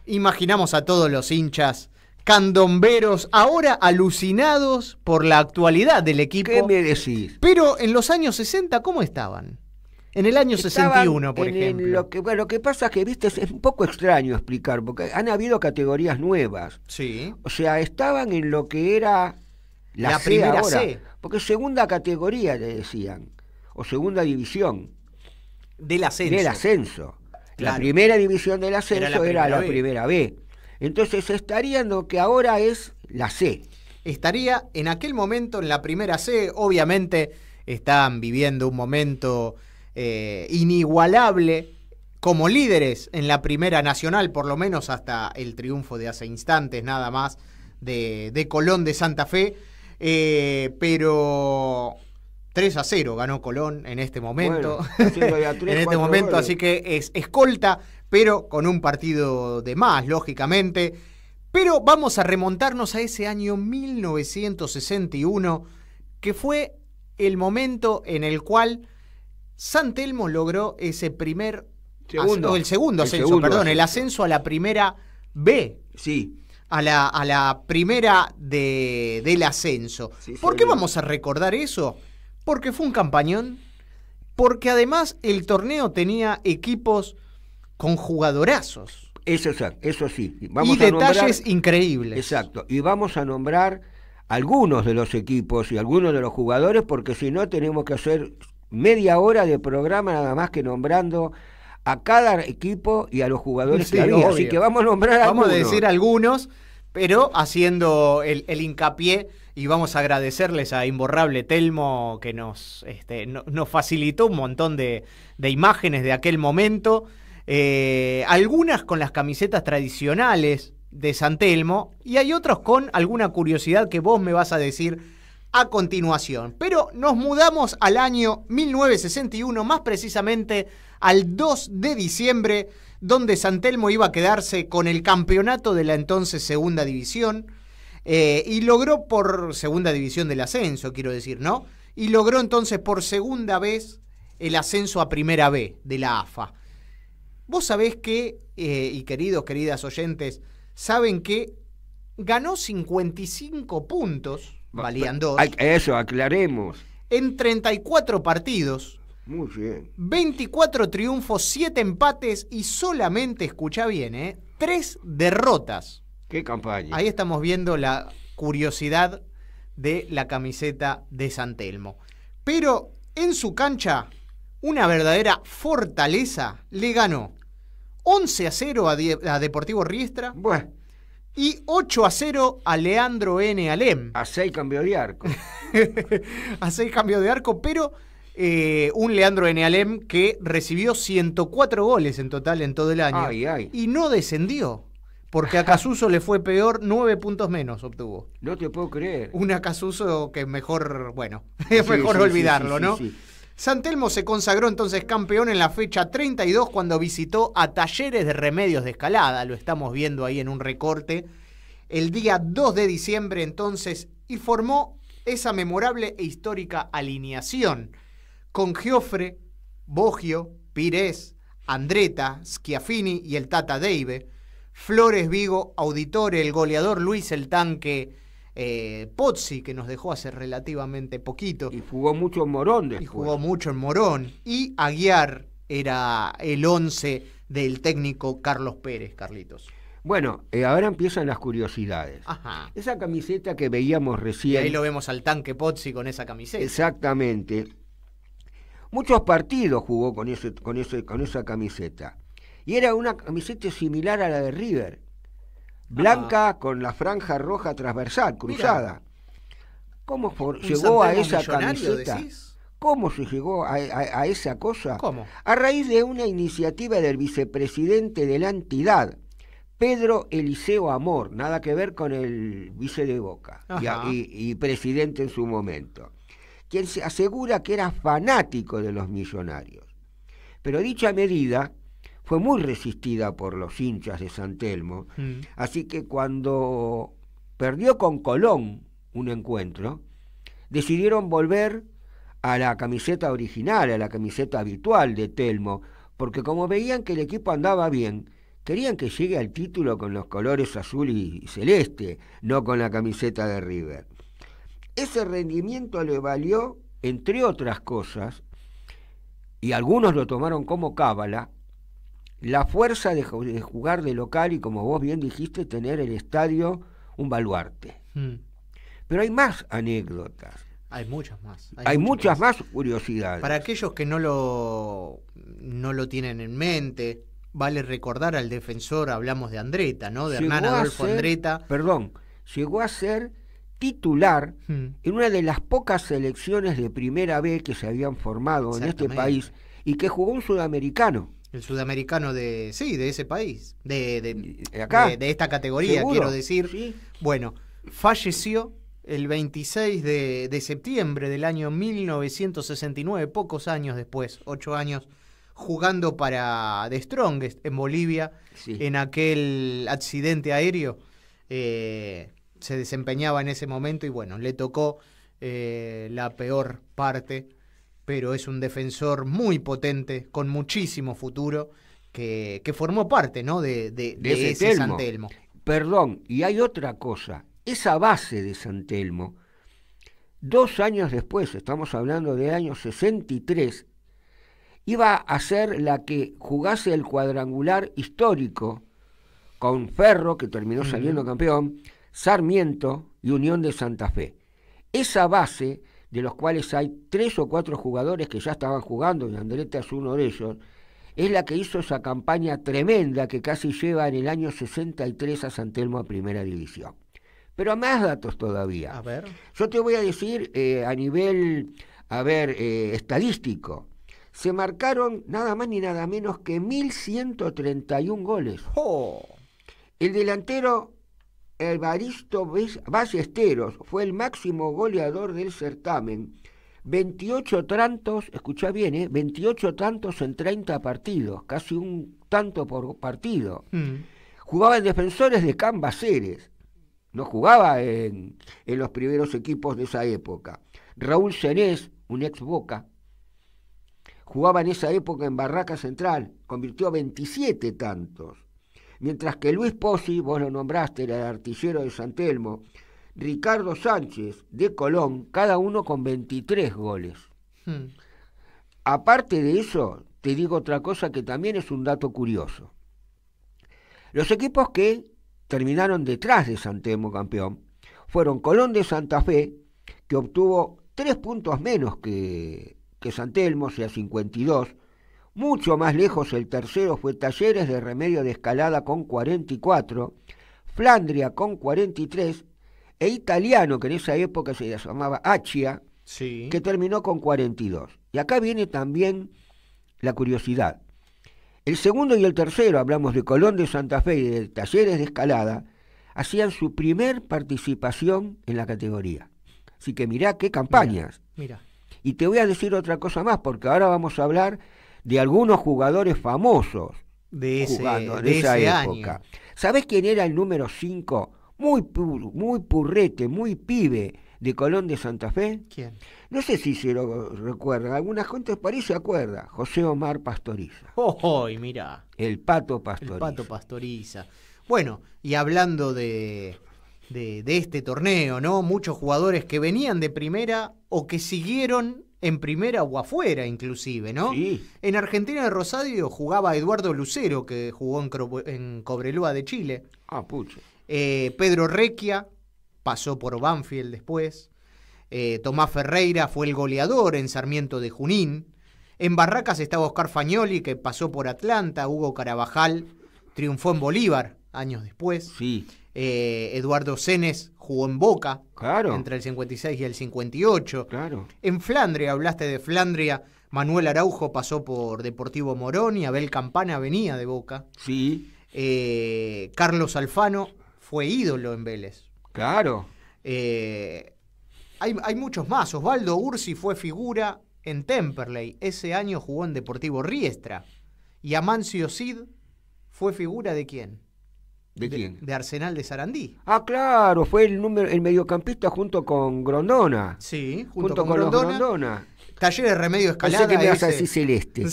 Imaginamos a todos los hinchas candomberos ahora alucinados por la actualidad del equipo. ¿Qué me decís? Pero en los años 60, ¿cómo estaban? En el año 61, por ejemplo. Lo que pasa es que, viste, es un poco extraño explicar, porque han habido categorías nuevas. Sí. O sea, estaban en lo que era la C primera ahora, C. porque segunda categoría le decían, o segunda división. Del ascenso. Del ascenso. Claro. La primera división del ascenso era la B. primera B. Entonces estaría en lo que ahora es la C. Estaría en aquel momento en la primera C. Obviamente están viviendo un momento inigualable como líderes en la primera nacional, por lo menos hasta el triunfo de hace instantes nada más de Colón de Santa Fe. Pero 3-0 ganó Colón en este momento. Bueno, ya 3, en este momento, goles. así que es escolta, pero con un partido de más, lógicamente. Pero vamos a remontarnos a ese año 1961, que fue el momento en el cual San Telmo logró ese primer el segundo ascenso, el ascenso a la primera B. Sí. A la primera del ascenso. Sí, ¿Por qué vamos a recordar eso? Porque fue un campañón, porque además el torneo tenía equipos con jugadorazos. Eso sí. Vamos a detalles increíbles. Exacto. Y vamos a nombrar algunos de los equipos y algunos de los jugadores, porque si no tenemos que hacer media hora de programa nada más que nombrando a cada equipo y a los jugadores que había. Así que vamos a nombrar algunos. Vamos a decir algunos, pero haciendo el hincapié, y vamos a agradecerles a Imborrable Telmo que nos facilitó un montón de imágenes de aquel momento, algunas con las camisetas tradicionales de San Telmo y hay otros con alguna curiosidad que vos me vas a decir a continuación. Pero nos mudamos al año 1961, más precisamente al 2 de diciembre, donde San Telmo iba a quedarse con el campeonato de la entonces Segunda División, y logró por Segunda División del ascenso, quiero decir, ¿no? Y logró entonces por segunda vez el ascenso a Primera B de la AFA. Vos sabés que, y queridas oyentes, saben que ganó 55 puntos, valían 2. Eso, aclaremos. En 34 partidos. Muy bien. 24 triunfos, 7 empates y solamente, escuchá bien, 3 derrotas. ¡Qué campaña! Ahí estamos viendo la curiosidad de la camiseta de San Telmo. Pero en su cancha, una verdadera fortaleza, le ganó 11-0 a Deportivo Riestra. Bueno. Y 8-0 a Leandro N. Alem. A 6 cambios de arco. A 6 cambios de arco, pero un Leandro N. Alem que recibió 104 goles en total en todo el año. Y no descendió. Porque a Casuso le fue peor, 9 puntos menos obtuvo. No te puedo creer. Un Casuso que mejor, es mejor olvidarlo, ¿no? Sí. San Telmo se consagró entonces campeón en la fecha 32 cuando visitó a Talleres de Remedios de Escalada. Lo estamos viendo ahí en un recorte. El día 2 de diciembre entonces, y formó esa memorable e histórica alineación con Giofre, Boggio, Pires, Andretta, Schiaffini y el Tata Deive, Flores, Vigo, Auditore, el goleador Luis el Tanque Pozzi, que nos dejó hace relativamente poquito. Y jugó mucho en Morón después. Y jugó mucho en Morón. Y Aguiar era el 11 del técnico Carlos Pérez, Carlitos. Bueno, ahora empiezan las curiosidades. Ajá. Esa camiseta que veíamos recién. Y ahí lo vemos al Tanque Pozzi con esa camiseta. Exactamente. Muchos partidos jugó con esa camiseta. Y era una camiseta similar a la de River. Blanca con la franja roja transversal, cruzada. ¿Cómo llegó a esa camiseta? ¿Decís? ¿Cómo se llegó a esa cosa? ¿Cómo? A raíz de una iniciativa del vicepresidente de la entidad, Pedro Eliseo Amor, nada que ver con el vice de Boca y presidente en su momento, quien se asegura que era fanático de los Millonarios. Pero dicha medida fue muy resistida por los hinchas de San Telmo, así que cuando perdió con Colón un encuentro, decidieron volver a la camiseta original, a la camiseta habitual de Telmo, porque como veían que el equipo andaba bien, querían que llegue al título con los colores azul y celeste, no con la camiseta de River. Ese rendimiento le valió, entre otras cosas, y algunos lo tomaron como cábala, la fuerza de jugar de local y, como vos bien dijiste, tener el estadio un baluarte. Pero hay más anécdotas. Hay muchas más. Hay muchas más curiosidades. Para aquellos que no lo tienen en mente, vale recordar al defensor, hablamos de Andretta, ¿no? De Hernán Adolfo Andretta. Perdón, llegó a ser titular en una de las pocas selecciones de primera B que se habían formado en este país y que jugó un sudamericano. El sudamericano de ese país, de esta categoría, ¿Seguro? Quiero decir. ¿Sí? Bueno, falleció el 26 de septiembre del año 1969, pocos años después, 8 años, jugando para The Strongest en Bolivia, en aquel accidente aéreo. Se desempeñaba en ese momento y bueno, le tocó la peor parte, pero es un defensor muy potente, con muchísimo futuro, que formó parte, ¿no? de ese San Telmo. Perdón, y hay otra cosa, esa base de San Telmo, 2 años después, estamos hablando de año 63, iba a ser la que jugase el cuadrangular histórico con Ferro, que terminó saliendo campeón, Sarmiento y Unión de Santa Fe. Esa base, de los cuales hay 3 o 4 jugadores que ya estaban jugando, y Andretta es uno de ellos, es la que hizo esa campaña tremenda que casi lleva en el año 63 a San Telmo a Primera División. Pero más datos todavía. A ver. Yo te voy a decir a nivel, estadístico, se marcaron nada más ni nada menos que 1.131 goles. ¡Oh! El delantero Evaristo Ballesteros fue el máximo goleador del certamen. 28 tantos, escuchá bien, 28 tantos en 30 partidos, casi un tanto por partido. Jugaba en Defensores de Cambaceres, no jugaba en los primeros equipos de esa época. Raúl Senés, un ex Boca, jugaba en esa época en Barraca Central, convirtió 27 tantos. Mientras que Luis Pozzi, vos lo nombraste, era el artillero de San Telmo, Ricardo Sánchez de Colón, cada uno con 23 goles. Aparte de eso, te digo otra cosa que también es un dato curioso. Los equipos que terminaron detrás de San Telmo campeón fueron Colón de Santa Fe, que obtuvo 3 puntos menos que San Telmo, o sea 52. Mucho más lejos el tercero fue Talleres de Remedio de Escalada con 44, Flandria con 43, e Italiano, que en esa época se llamaba Achia, que terminó con 42. Y acá viene también la curiosidad. El segundo y el tercero, hablamos de Colón de Santa Fe y de Talleres de Escalada, hacían su primer participación en la categoría. Así que mirá qué campañas. Mira. Y te voy a decir otra cosa más, porque ahora vamos a hablar de algunos jugadores famosos de esa época. Año. ¿Sabés quién era el número 5? Muy purrete, muy pibe de Colón de Santa Fe. ¿Quién? No sé si se lo recuerdan, alguna gente por ahí se acuerda. José Omar Pastoriza. ¡Oh, mirá! El Pato Pastoriza. El Pato Pastoriza. Bueno, y hablando de este torneo, ¿no? Muchos jugadores que venían de primera o que siguieron en primera o afuera inclusive, ¿no? Sí. En Argentina de Rosario jugaba Eduardo Lucero, que jugó en Cobreloa de Chile. Ah, pucha. Pedro Requia pasó por Banfield después. Tomás Ferreira fue el goleador en Sarmiento de Junín. En Barracas estaba Oscar Fagnoli, que pasó por Atlanta. Hugo Carabajal triunfó en Bolívar años después. Sí. Eduardo Senes jugó en Boca, claro, entre el 56 y el 58. Claro. En Flandria, hablaste de Flandria, Manuel Araujo pasó por Deportivo Morón y Abel Campana venía de Boca. Sí. Carlos Alfano fue ídolo en Vélez. Claro. Hay muchos más. Osvaldo Ursi fue figura en Temperley. Ese año jugó en Deportivo Riestra. Y Amancio Cid fue figura ¿de quién? ¿De quién? De Arsenal de Sarandí. Ah, claro, fue el mediocampista junto con Grondona. Sí, junto con los Grondona. Taller de Remedios de Escalada. Pensé que me ibas a decir Celeste.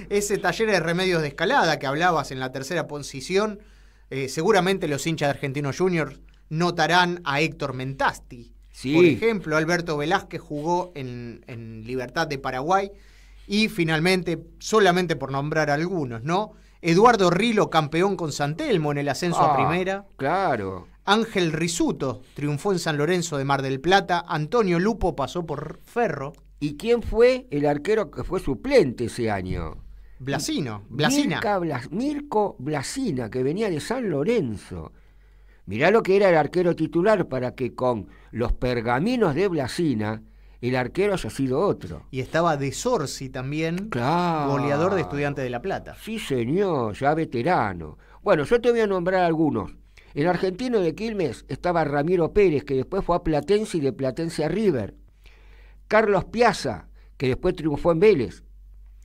Ese taller de Remedios de Escalada que hablabas en la tercera posición, seguramente los hinchas de Argentinos Juniors notarán a Héctor Mentasti. Sí. Por ejemplo, Alberto Velázquez jugó en Libertad de Paraguay y finalmente, solamente por nombrar algunos, ¿no? Eduardo Rilo, campeón con San Telmo en el ascenso a primera. Claro. Ángel Risuto triunfó en San Lorenzo de Mar del Plata. Antonio Lupo pasó por Ferro. ¿Y quién fue el arquero que fue suplente ese año? Blasina. Mirko Blasina, que venía de San Lorenzo. Mirá lo que era el arquero titular para que con los pergaminos de Blasina el arquero haya sido otro. Y estaba De Sorsi también, claro, goleador de Estudiantes de La Plata. Sí, señor, ya veterano. Bueno, yo te voy a nombrar algunos. En Argentino de Quilmes estaba Ramiro Pérez, que después fue a Platense y de Platense a River. Carlos Piazza, que después triunfó en Vélez.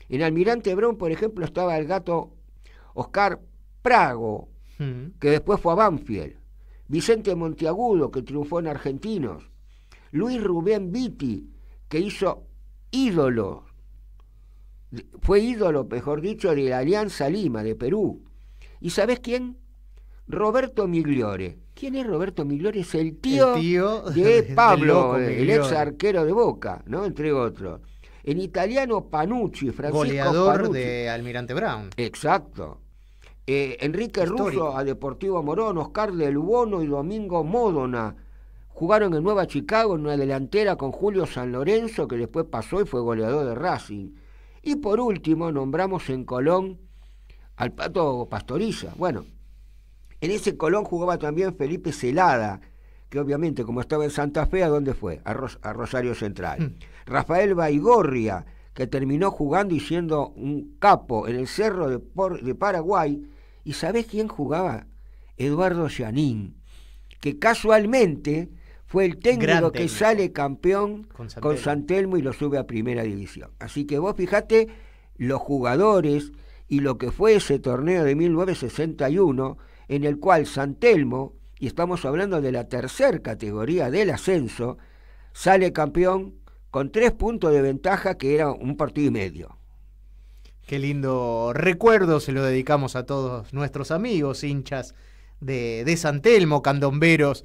En Almirante Brown, por ejemplo, estaba el gato Oscar Prago, que después fue a Banfield. Vicente Monteagudo, que triunfó en Argentinos. Luis Rubén Vitti, que hizo ídolo, fue ídolo, mejor dicho, de la Alianza Lima, de Perú. ¿Y sabés quién? Roberto Migliore. ¿Quién es Roberto Migliore? Es el tío de Pablo, el ex arquero de Boca, ¿no? Entre otros. En italiano, Panucci, Francisco goleador Panucci. De Almirante Brown. Exacto. Enrique Russo a Deportivo Morón, Oscar Del Bono y Domingo Módona jugaron en Nueva Chicago en una delantera con Julio San Lorenzo, que después pasó y fue goleador de Racing. Y por último nombramos en Colón al Pato Pastoriza. Bueno, en ese Colón jugaba también Felipe Celada, que obviamente como estaba en Santa Fe, ¿a dónde fue? A Rosario Central. Rafael Baigorria, que terminó jugando y siendo un capo en el Cerro de Paraguay. ¿Y sabés quién jugaba? Eduardo Gianín, que casualmente fue el técnico que sale campeón con San Telmo y lo sube a primera división. Así que vos fijate los jugadores y lo que fue ese torneo de 1961, en el cual San Telmo, y estamos hablando de la tercera categoría del ascenso, sale campeón con 3 puntos de ventaja, que era un partido y medio. Qué lindo recuerdo, se lo dedicamos a todos nuestros amigos, hinchas de San Telmo, candomberos,